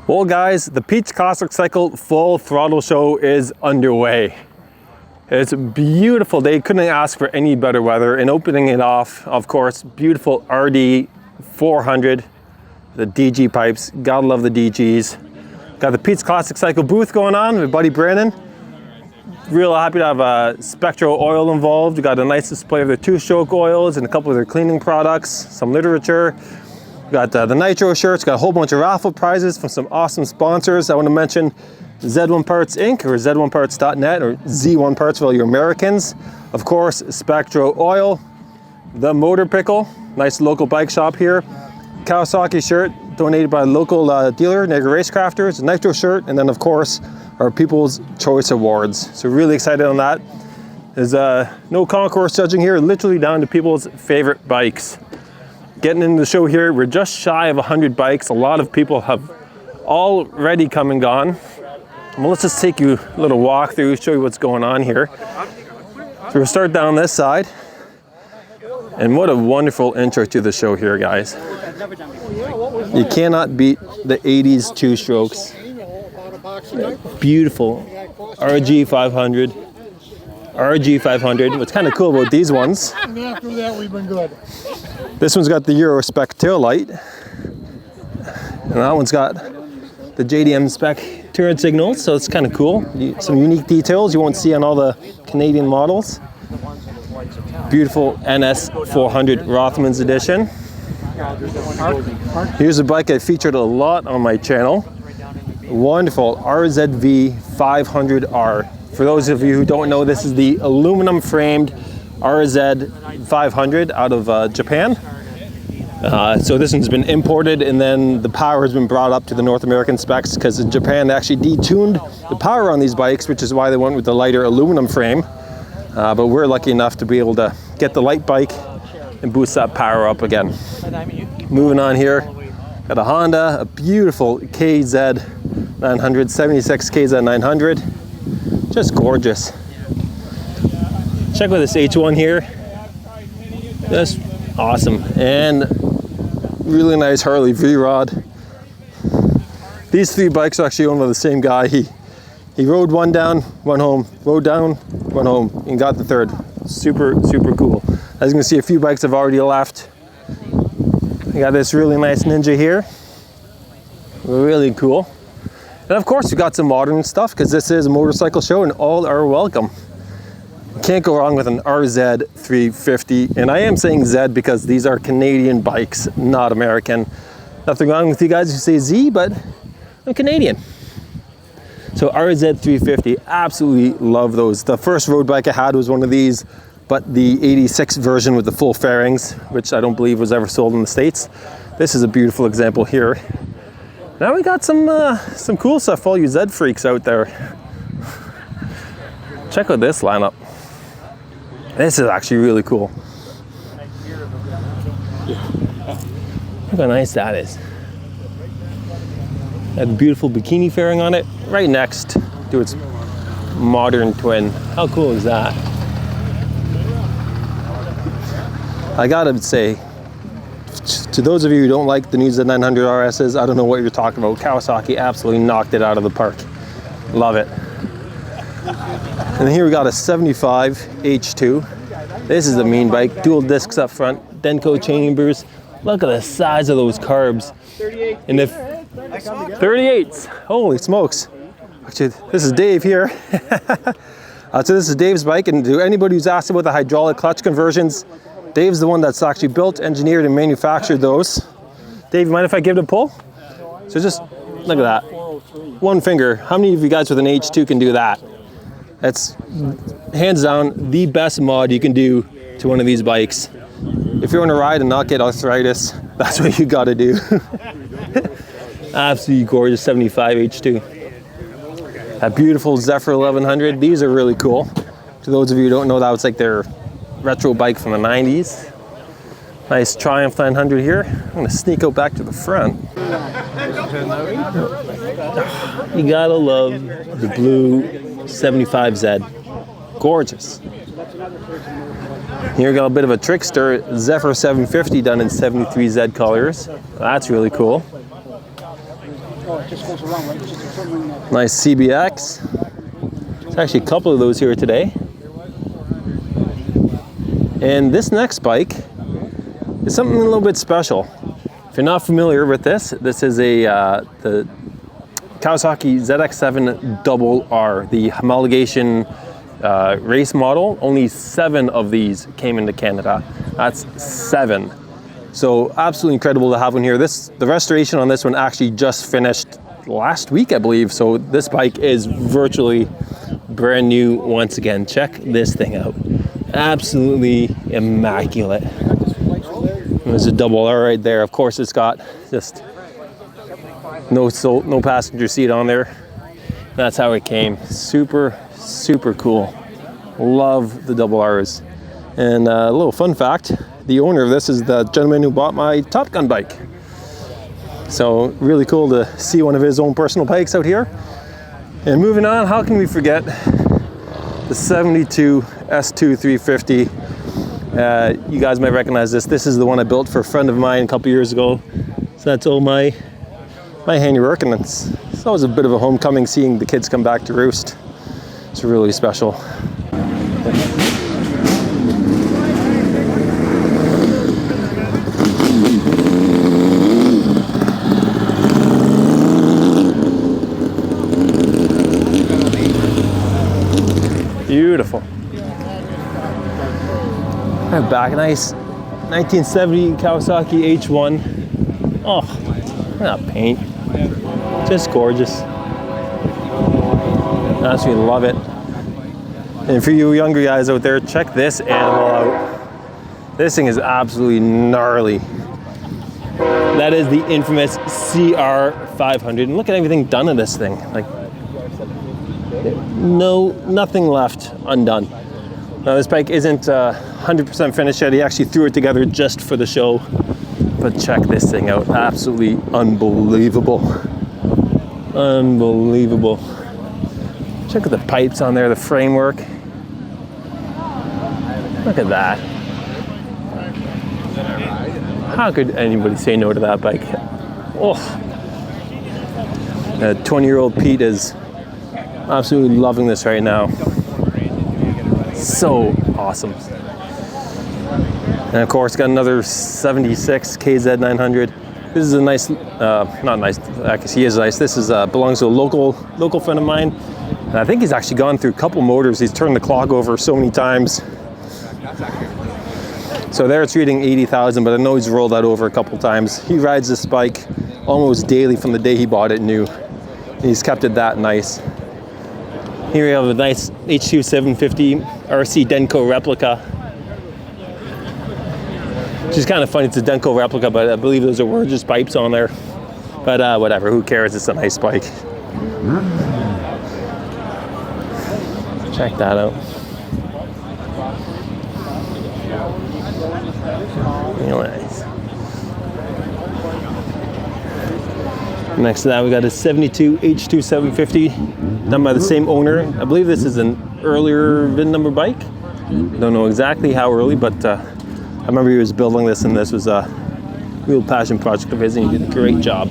Well guys, the Pete's Classic Cycle Fall Throttle Show is underway. It's a beautiful day, couldn't ask for any better weather, and opening it off, of course, beautiful RD 400, the DG pipes, gotta love the DGs. Got the Pete's Classic Cycle booth going on with buddy Brandon. Real happy to have a Spectro oil involved. We got a nice display of their two-stroke oils and a couple of their cleaning products, some literature. Got the Nitro shirts, got a whole bunch of raffle prizes from some awesome sponsors. I want to mention Z1 Parts Inc. or Z1Parts.net or Z1 Parts for all you Americans. Of course, Spectro Oil, the Motor Pickle, nice local bike shop here. Kawasaki shirt, donated by a local dealer, Nigger Racecrafters, a Nitro shirt, and then of course, our People's Choice Awards. So really excited on that. There's no concourse judging here, literally down to people's favorite bikes. Getting into the show here, we're just shy of 100 bikes. A lot of people have already come and gone. Well, let's just take you a little walk through, show you what's going on here. So we'll start down this side. And what a wonderful intro to the show here, guys. You cannot beat the 80s two strokes. Beautiful RG 500. RG 500. What's kind of cool about these ones, after that we've been good. This one's got the Euro Spec tail light, and that one's got the JDM Spec turn signals, so it's kind of cool. Some unique details you won't see on all the Canadian models. Beautiful NS 400 Rothmans edition. Here's a bike I featured a lot on my channel. Wonderful RZV 500R. For those of you who don't know, this is the aluminum framed RZ 500 out of Japan. So this one's been imported, and then the power has been brought up to the North American specs, because in Japan they actually detuned the power on these bikes, which is why they went with the lighter aluminum frame. But we're lucky enough to be able to get the light bike and boost that power up again. Moving on here, got a Honda, a beautiful KZ 900, 76 KZ 900. Just gorgeous. Check out this H1 here. Just awesome. And really nice Harley V-Rod. These three bikes are actually owned by the same guy. He rode one down, went home, rode down, went home, and got the third. Super, super cool. As you can see, a few bikes have already left. We got this really nice Ninja here. Really cool. And of course, we got some modern stuff, because this is a motorcycle show and all are welcome. Can't go wrong with an RZ 350. And I am saying Z because these are Canadian bikes, not American. Nothing wrong with you guys who say Z, but I'm Canadian. So RZ 350, absolutely love those. The first road bike I had was one of these, but the 86 version with the full fairings, which I don't believe was ever sold in the States. This is a beautiful example here. Now we got some cool stuff for all you Z freaks out there. Check out this lineup. This is actually really cool. Look how nice that is. That beautiful bikini fairing on it, right next to its modern twin. How cool is that? I gotta say, to those of you who don't like the new Z900 RSs, I don't know what you're talking about. Kawasaki absolutely knocked it out of the park. Love it. And here we got a 75 H2. This is a mean bike. Dual discs up front, Denko chambers. Look at the size of those carbs. And if 38s, holy smokes. Actually, this is Dave here. So this is Dave's bike, and to anybody who's asked about the hydraulic clutch conversions, Dave's the one that's actually built, engineered, and manufactured those. Dave, you mind if I give it a pull? So just look at that. One finger. How many of you guys with an H2 can do that? That's hands down the best mod you can do to one of these bikes. If you want to ride and not get arthritis, that's what you got to do. Absolutely gorgeous 75 H2. That beautiful Zephyr 1100. These are really cool. To those of you who don't know, that was like their retro bike from the 90s. Nice Triumph 900 here. I'm going to sneak out back to the front. You gotta love the blue 75Z. Gorgeous. Here we got a bit of a trickster Zephyr 750 done in 73Z colors. That's really cool. Nice CBX. There's actually a couple of those here today. And this next bike is something a little bit special. If you're not familiar with this, this is the Kawasaki ZX7 RR, the homologation race model. Only 7 of these came into Canada. That's 7. So absolutely incredible to have one here. The restoration on this one actually just finished last week, I believe. So this bike is virtually brand new once again. Check this thing out. Absolutely immaculate. There's a double R right there. Of course, it's got just no passenger seat on there. That's how it came. Super, super cool. Love the double R's. And a little fun fact, the owner of this is the gentleman who bought my Top Gun bike. So really cool to see one of his own personal bikes out here. And moving on, how can we forget the 72 S2 350? You guys might recognize this. This is the one I built for a friend of mine a couple years ago. So that's all my handiwork, and it's always a bit of a homecoming seeing the kids come back to roost. It's really special. Beautiful. Right back, nice 1970 Kawasaki H1. Oh, that paint, just gorgeous. Absolutely love it. And for you younger guys out there, check this animal out. This thing is absolutely gnarly. That is the infamous CR500. And look at everything done in this thing. Like, nothing left undone. Now this bike isn't 100% finished yet. He actually threw it together just for the show. But check this thing out. Absolutely unbelievable. Unbelievable. Check out the pipes on there, the framework. Look at that. How could anybody say no to that bike? Oh. 20-year-old Pete is absolutely loving this right now. So awesome. And of course, got another 76 KZ900. This is a nice, not nice, I guess he is nice. This is belongs to a local friend of mine. And I think he's actually gone through a couple motors. He's turned the clock over so many times. So there it's reading 80,000, but I know he's rolled that over a couple times. He rides this bike almost daily from the day he bought it new. And he's kept it that nice. Here we have a nice H2 750 RC Denko replica. Which is kind of funny, it's a Denko replica, but I believe those are just pipes on there. But whatever, who cares, it's a nice bike. Check that out. Really nice. Next to that, we got a 72 H2 750, done by the same owner. I believe this is an earlier VIN number bike. Don't know exactly how early, but I remember he was building this, and this was a real passion project of his, and he did a great job.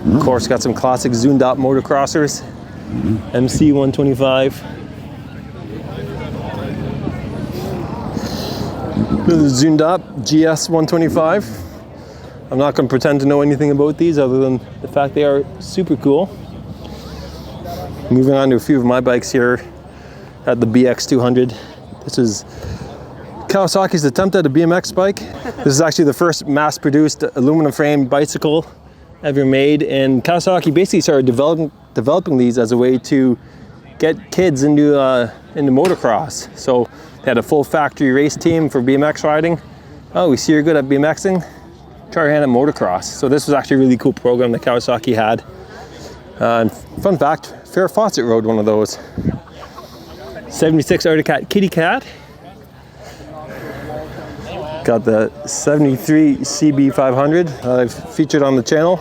Of course, got some classic zoomed out motocrossers. MC 125. This is zoomed up GS 125. I'm not going to pretend to know anything about these other than the fact they are super cool. Moving on to a few of my bikes here at the BX 200. This is Kawasaki's attempt at a BMX bike. This is actually the first mass-produced aluminum frame bicycle ever made, and Kawasaki basically started developing these as a way to get kids into motocross. So they had a full factory race team for BMX riding. Oh, we see you're good at BMXing? Try your hand at motocross. So this was actually a really cool program that Kawasaki had. And fun fact, Farrah Fawcett rode one of those. 76 Arctic Cat Kitty Cat. Got the 73 CB500 I've featured on the channel.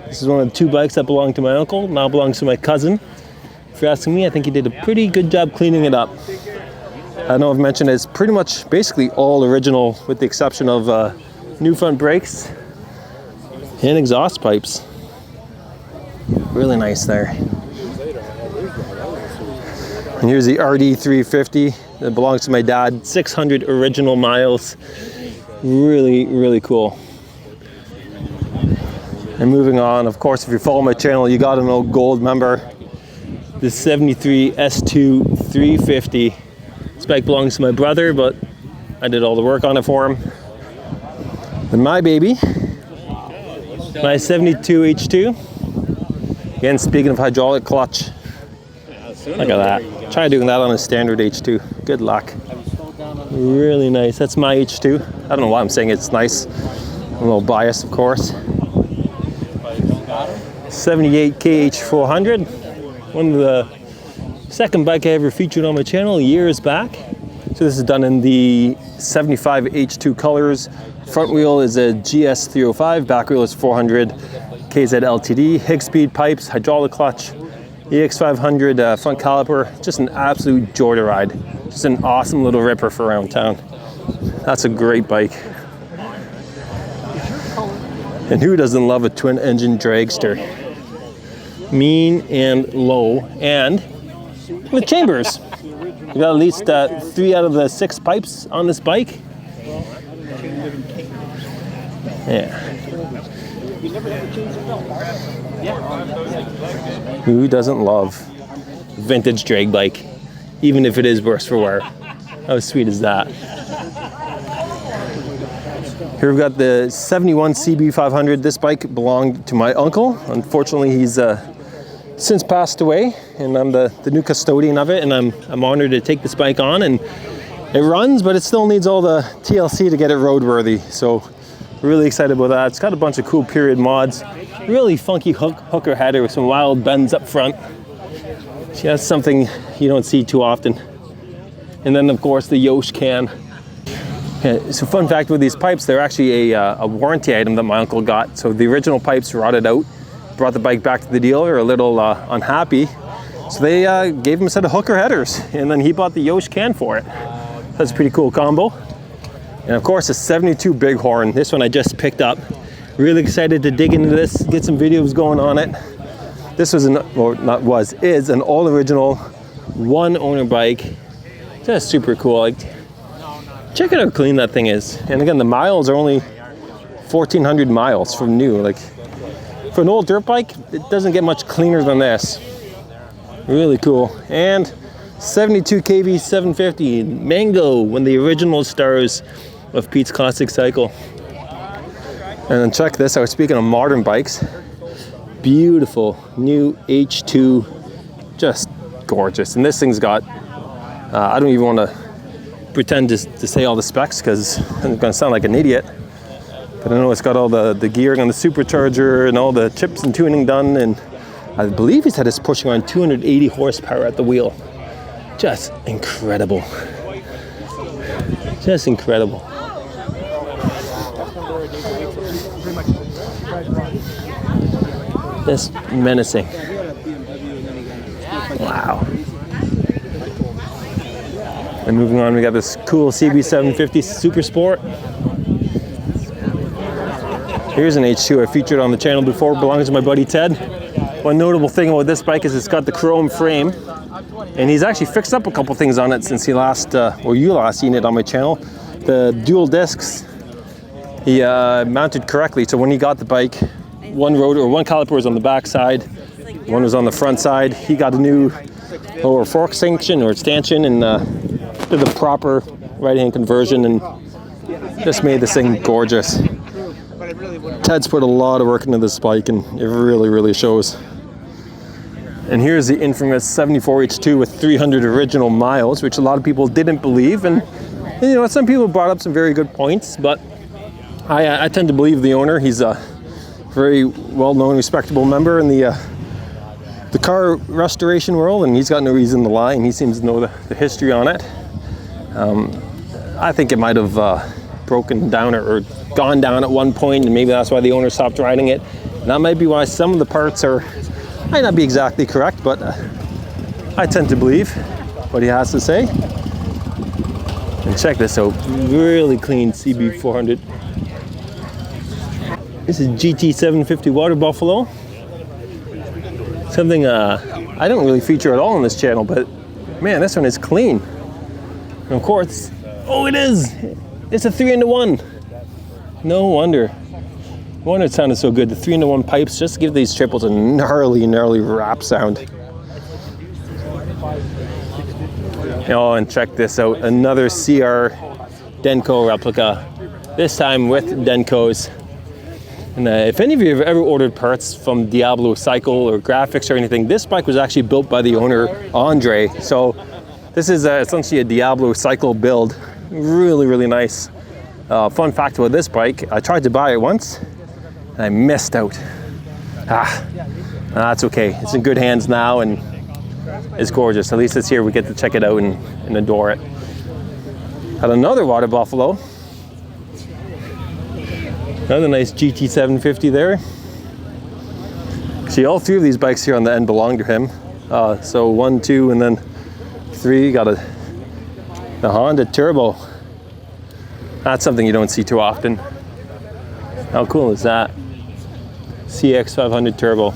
This is one of the 2 bikes that belonged to my uncle, now belongs to my cousin. If you're asking me, I think he did a pretty good job cleaning it up. I know I've mentioned it's pretty much basically all original with the exception of new front brakes. And exhaust pipes. Really nice there. And here's the RD350 that belongs to my dad. 600 original miles. Really, really cool. And moving on, of course, if you follow my channel, you gotta know gold member. The 73 S2 350. This bike belongs to my brother, but I did all the work on it for him. And my baby, my 72 H2. Again, speaking of hydraulic clutch, look at that. Try doing that on a standard H2. Good luck. Really nice. That's my H2. I don't know why I'm saying it's nice. I'm a little biased, of course. 78 KH400. One of the second bike I ever featured on my channel years back. So this is done in the 75 H2 colors. Front wheel is a GS305. Back wheel is 400 KZ LTD. Higg-speed pipes, hydraulic clutch. EX500 front caliper, just an absolute joy to ride. Just an awesome little ripper for around town. That's a great bike. And who doesn't love a twin engine dragster? Mean and low, and with chambers. You got at least 3 out of the 6 pipes on this bike. Yeah. Who doesn't love vintage drag bike, even if it is worse for wear? How sweet is that? Here we've got the 71 CB500. This bike belonged to my uncle. Unfortunately, he's since passed away, and I'm the new custodian of it, and I'm honored to take this bike on. And it runs, but it still needs all the TLC to get it roadworthy. So really excited about that. It's got a bunch of cool period mods. Really funky hooker header with some wild bends up front. See, that's something you don't see too often. And then of course the Yosh can. Okay, so fun fact with these pipes, they're actually a warranty item that my uncle got. So the original pipes rotted out, brought the bike back to the dealer a little unhappy. So they gave him a set of hooker headers, and then he bought the Yosh can for it. That's a pretty cool combo. And of course a 72 Bighorn. This one I just picked up. Really excited to dig into this, get some videos going on it. This was is an all original one owner bike. Just super cool. Like, check out how clean that thing is. And again, the miles are only 1,400 miles from new. Like, for an old dirt bike, it doesn't get much cleaner than this. Really cool. And 72 kV 750 Mango, one of the original stars of Pete's Classic Cycle. And then check this out, speaking of modern bikes, beautiful new H2, just gorgeous. And this thing's got, I don't even want to pretend to say all the specs because I'm going to sound like an idiot. But I know it's got all the gearing on the supercharger and all the chips and tuning done. And I believe he said it's pushing on 280 horsepower at the wheel. Just incredible. Just incredible. Just menacing. Wow. And moving on, we got this cool CB750 Super Sport. Here's an H2 I featured on the channel before, belongs to my buddy Ted. One notable thing about this bike is it's got the chrome frame, and he's actually fixed up a couple things on it since he last, or you last seen it on my channel. The dual discs, he mounted correctly, so when he got the bike, one caliper was on the back side, one was on the front side. He got a new lower fork stanchion and did the proper right-hand conversion, and just made this thing gorgeous. Ted's put a lot of work into this bike, and it really, really shows. And here's the infamous 74 H2 with 300 original miles, which a lot of people didn't believe. And you know, some people brought up some very good points, but I tend to believe the owner. He's a very well-known, respectable member in the car restoration world, and he's got no reason to lie, and he seems to know the history on it. I think it might have broken down or gone down at one point, and maybe that's why the owner stopped riding it. And that might be why some of the parts might not be exactly correct, but I tend to believe what he has to say. And check this out, really clean CB400. This is GT750 Water Buffalo. Something I don't really feature at all on this channel, but man, this one is clean. And of course, oh, it is! It's a 3-into-1. No wonder. No wonder it sounded so good. The 3-into-1 pipes just give these triples a gnarly, gnarly rap sound. Oh, and check this out. Another CR Denko replica. This time with Denkos. And if any of you have ever ordered parts from Diablo Cycle or graphics or anything, this bike was actually built by the owner, Andre. So this is essentially a Diablo Cycle build. Really, really nice. Fun fact about this bike, I tried to buy it once and I missed out. That's okay. It's in good hands now and it's gorgeous. At least this year we get to check it out and adore it. Had another Water Buffalo. Another nice GT750 there. See, all three of these bikes here on the end belong to him. So 1, 2, and then 3 got the Honda Turbo. That's something you don't see too often. How cool is that? CX500 Turbo.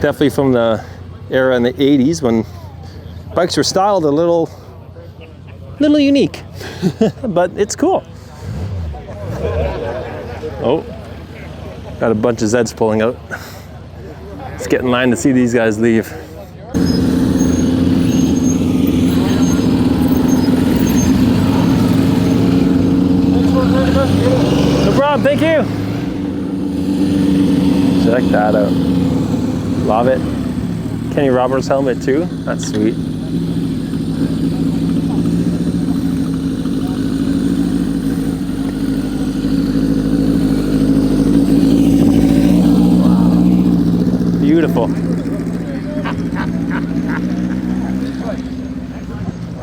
Definitely from the era in the 80s when bikes were styled a little unique, but it's cool. Oh, got a bunch of Zeds pulling out. Let's get in line to see these guys leave. No problem, thank you. Check that out. Love it. Kenny Roberts helmet too. That's sweet. Beautiful.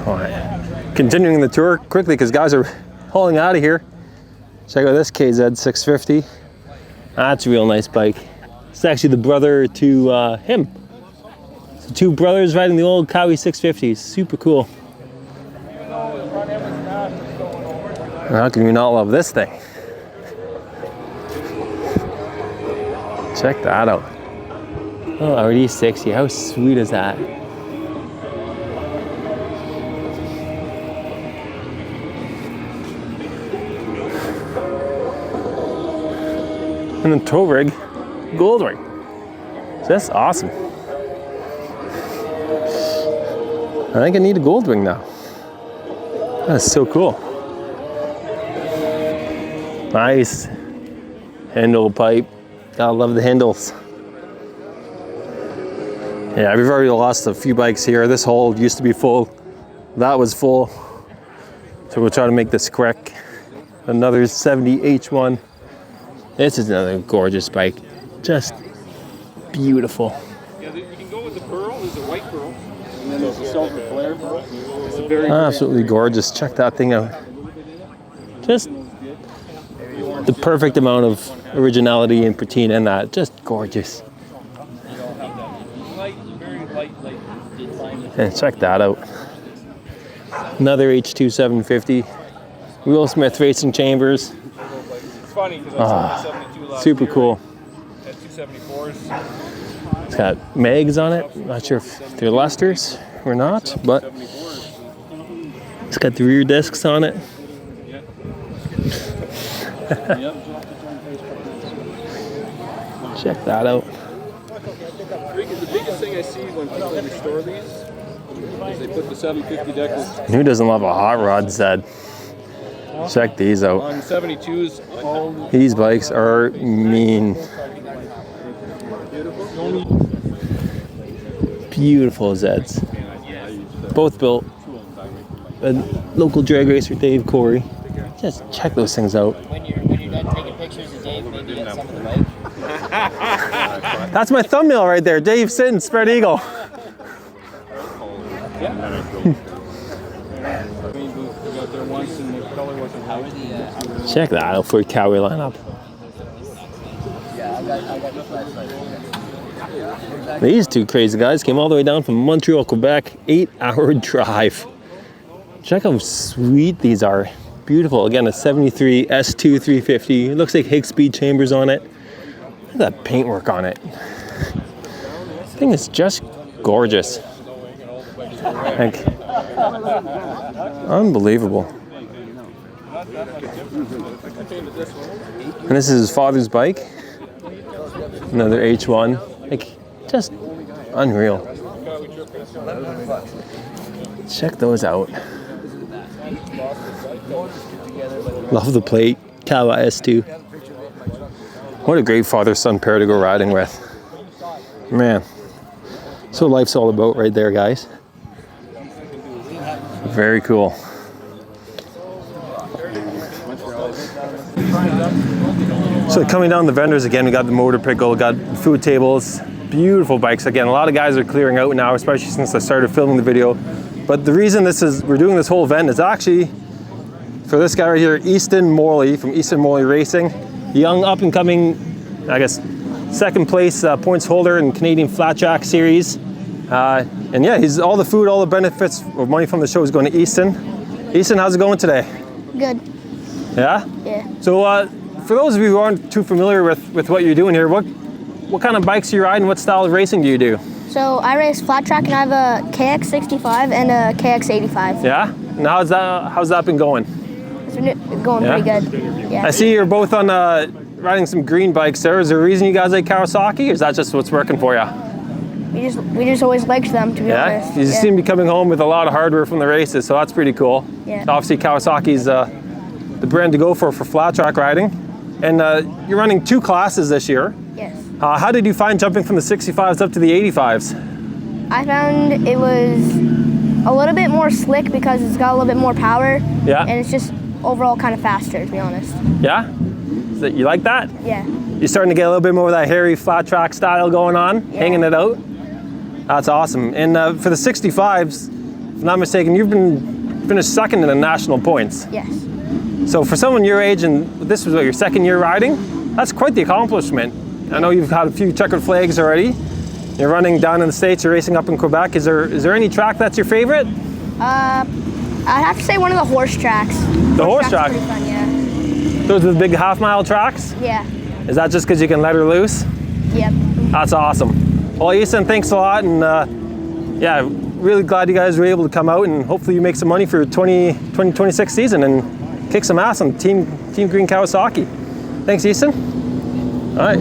All right. Continuing the tour quickly because guys are hauling out of here. Check out this KZ650. That's a real nice bike. It's actually the brother to him. So 2 brothers riding the old Kawasaki 650s. Super cool. How can you not love this thing? Check that out. Oh, RD60, how sweet is that? And then tow rig, gold ring. That's awesome. I think I need a gold ring now. That's so cool. Nice handle pipe. Gotta love the handles. Yeah, we've already lost a few bikes here. This hole used to be full. That was full. So we'll try to make this quick. Another 70 H1. This is another gorgeous bike. Just beautiful. Yeah, you can go with the pearl. There's a white pearl. And then there's a silver flare pearl. It's a very absolutely gorgeous. Check that thing out. Just the perfect amount of originality and patina in that. Just gorgeous. And check that out. Another H2 750. Will Smith Racing Chambers. It's funny because I saw 72 last super year. cool. At 274s. It's got mags on it. Not sure if they're lusters or not, but it's got the rear discs on it. Check that out. The biggest thing I see when people restore these is they put the 750 decals. Who doesn't love a hot rod Zed? Check these out. On 72s. These bikes are mean. Beautiful Zeds. Both built by local drag racer Dave Corey. Just check those things out. When you're done taking pictures of Dave, maybe get some of the bike. That's my thumbnail right there. Dave sitting, spread eagle. Check that out for a Cowie lineup. These two crazy guys came all the way down from Montreal, Quebec, 8-hour drive. Check how sweet these are. Beautiful. Again, a 73 S2 350. It looks like Higgs speed chambers on it. Look at that paintwork on it. This thing is just gorgeous. Like, unbelievable. And this is his father's bike. Another H1. Like, just unreal. Check those out. Love the plate. Kawa S2. What a great father-son pair to go riding with. Man. That's what life's all about right there, guys. Very cool. So coming down the vendors again, we got the motor pickle, got food tables, beautiful bikes. Again, a lot of guys are clearing out now, especially since I started filming the video. But the reason we're doing this whole event is actually for this guy right here, Easton Morley from Easton Morley Racing. Young up and coming, I guess, second place points holder in Canadian Flat Track Series. And yeah, he's all the food, all the benefits of money from the show is going to Easton. Easton, how's it going today? Good. Yeah? Yeah. So for those of you who aren't too familiar with what you're doing here, what kind of bikes do you ride and what style of racing do you do? So I race flat track and I have a KX65 and a KX85. Yeah? And how's that been going? It's been going pretty good. Yeah. I see you're both on riding some green bikes there. Is there a reason you guys like Kawasaki, or is that just what's working for you? We just always liked them, to be honest. You seem to be coming home with a lot of hardware from the races, so that's pretty cool. Yeah. So obviously Kawasaki's the brand to go for flat track riding. And you're running 2 classes this year. Yes. How did you find jumping from the 65s up to the 85s? I found it was a little bit more slick because it's got a little bit more power. Yeah. And it's just overall kind of faster, to be honest. Yeah? You like that? Yeah. You're starting to get a little bit more of that hairy flat track style going on, hanging it out. That's awesome. And for the 65s, if I'm not mistaken, you've been finished second in the national points. Yes. So for someone your age, and this was your second year riding, that's quite the accomplishment. I know you've had a few checkered flags already. You're running down in the States, you're racing up in Quebec. Is there any track that's your favorite? I'd have to say one of the horse tracks. The horse track? Pretty fun, yeah. Those are the big half-mile tracks? Yeah. Is that just because you can let her loose? Yep. That's awesome. Well, Easton, thanks a lot, and yeah, really glad you guys were able to come out, and hopefully you make some money for your 2026 season and kick some ass on Team Green Kawasaki. Thanks, Easton. All right.